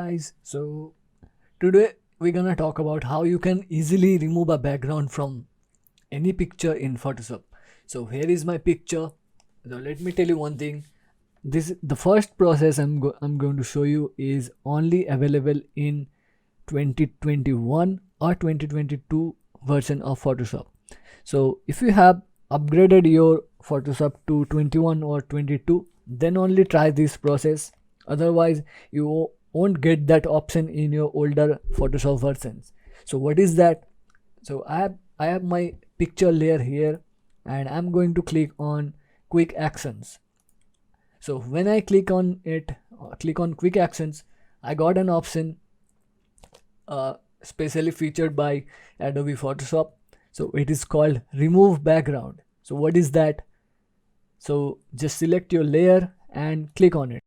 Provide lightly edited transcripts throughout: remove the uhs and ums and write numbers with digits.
guys, so today we're gonna talk about how you can easily remove a background from any picture in Photoshop. So here is my picture. So let me tell you one thing. This the first process I'm going to show you is only available in 2021 or 2022 version of Photoshop. So if you have upgraded your Photoshop to 21 or 22, then only try this process. Otherwise, you won't get that option in your older Photoshop versions. So what is that? So I have my picture layer here, and I'm going to click on quick actions. So when I click on it, click on quick actions, I got an option specially featured by Adobe Photoshop. So it is called remove background. So what is that? So just select your layer and click on it.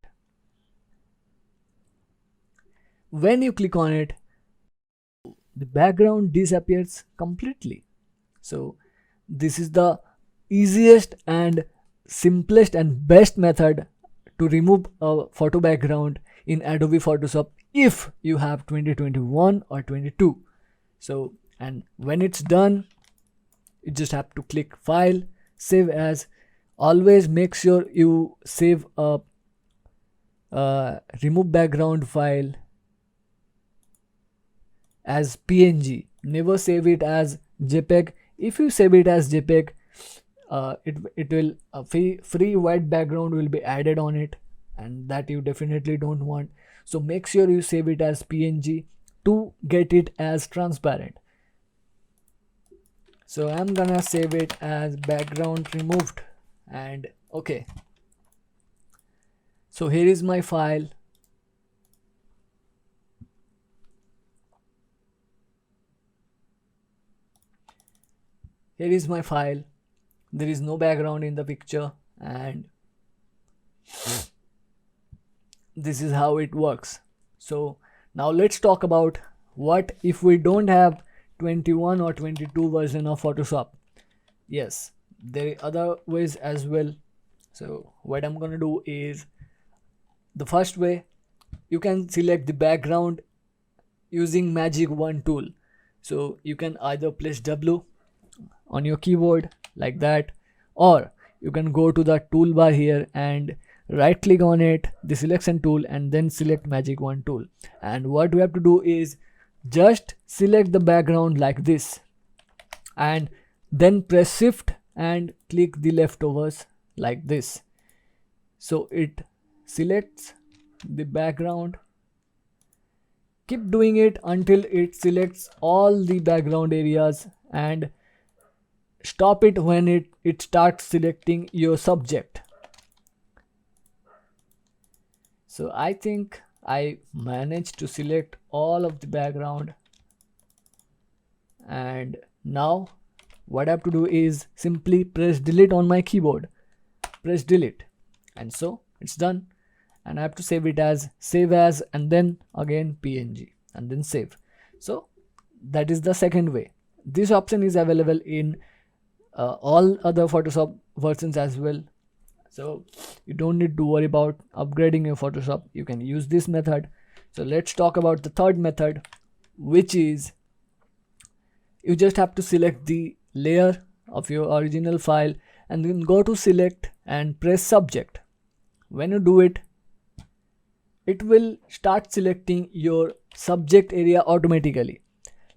When you click on it, the background disappears completely. So this is the easiest and simplest and best method to remove a photo background in Adobe Photoshop if you have 2021 or 22. So, and when it's done, you just have to click file, save as. Always make sure you save a remove background file as PNG. Never save it as JPEG. If you save it as JPEG, it will free white background will be added on it, and that you definitely don't want. So make sure you save it as PNG to get it as transparent. So I'm gonna save it as background removed, and okay. So here is my file. Here is my file. There is no background in the picture, and this is how it works. So now let's talk about what if we don't have 21 or 22 version of Photoshop. Yes, there are other ways as well. So what I'm gonna do is, the first way, you can select the background using magic wand tool. So you can either press W on your keyboard like that, or you can go to the toolbar here and right click on it, the selection tool, and then select magic wand tool. And what we have to do is just select the background like this, and then press shift and click the leftovers like this. So it selects the background. Keep doing it until it selects all the background areas, and stop it when it starts selecting your subject. So I think I managed to select all of the background, and now what I have to do is simply press delete on my keyboard. Press delete, and so it's done. And I have to save it as save as, and then again PNG, and then save. So that is the second way. This option is available in all other Photoshop versions as well. So you don't need to worry about upgrading your Photoshop. You can use this method. So let's talk about the third method, which is you just have to select the layer of your original file and then go to select and press subject. When you do it, it will start selecting your subject area automatically.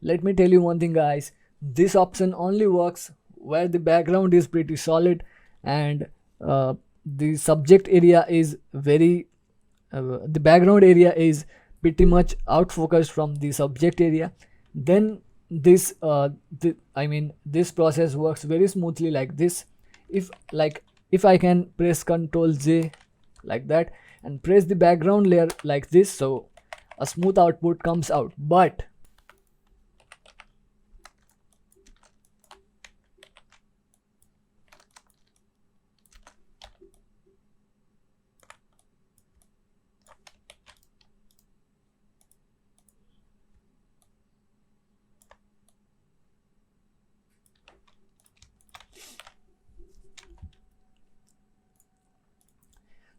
Let me tell you one thing, guys. This option only works where the background is pretty solid and the subject area is the background area is pretty much out focused from the subject area. Then this this process works very smoothly like this. If I can press Ctrl J like that and press the background layer like this, so a smooth output comes out. But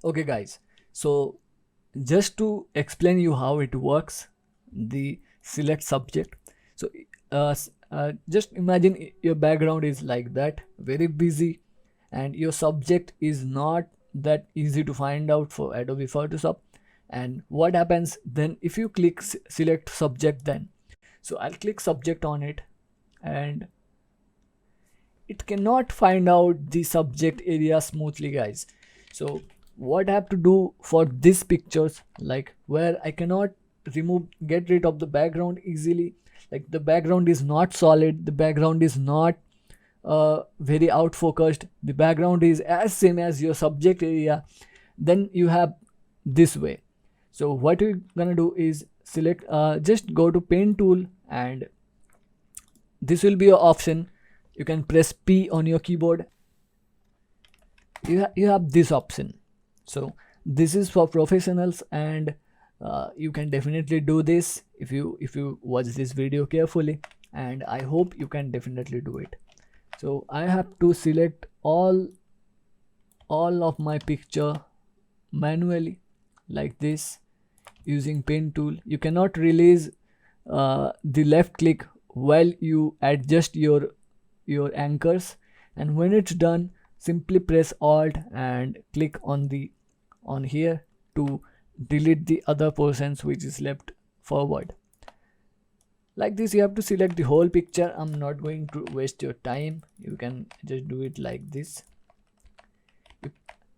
okay guys, so just to explain you how it works, the select subject. So just imagine your background is like that, very busy, and your subject is not that easy to find out for Adobe Photoshop. And what happens then if you click select subject? Then so I'll click subject on it, and it cannot find out the subject area smoothly, guys. So what I have to do for these pictures, like where I cannot get rid of the background easily, like the background is not solid, the background is not very out focused, the background is as same as your subject area, then you have this way. So what we're gonna do is select, just go to pen tool, and this will be your option. You can press P on your keyboard. You have this option. So this is for professionals, and you can definitely do this if you watch this video carefully, and I hope you can definitely do it. So I have to select all of my picture manually like this using pen tool. You cannot release the left click while you adjust your anchors, and when it's done, simply press alt and click on here to delete the other portions which is left forward. Like this, you have to select the whole picture. I'm not going to waste your time. You can just do it like this.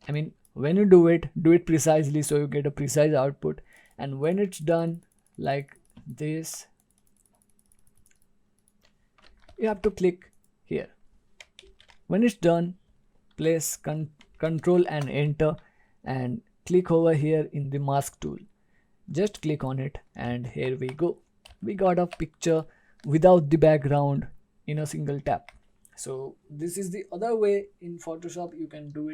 I mean, when you do it precisely so you get a precise output. And when it's done like this, you have to click here. When it's done, place control and enter, and click over here in the mask tool. Just click on it, and here we go. We got a picture without the background in a single tap. So this is the other way in Photoshop you can do it.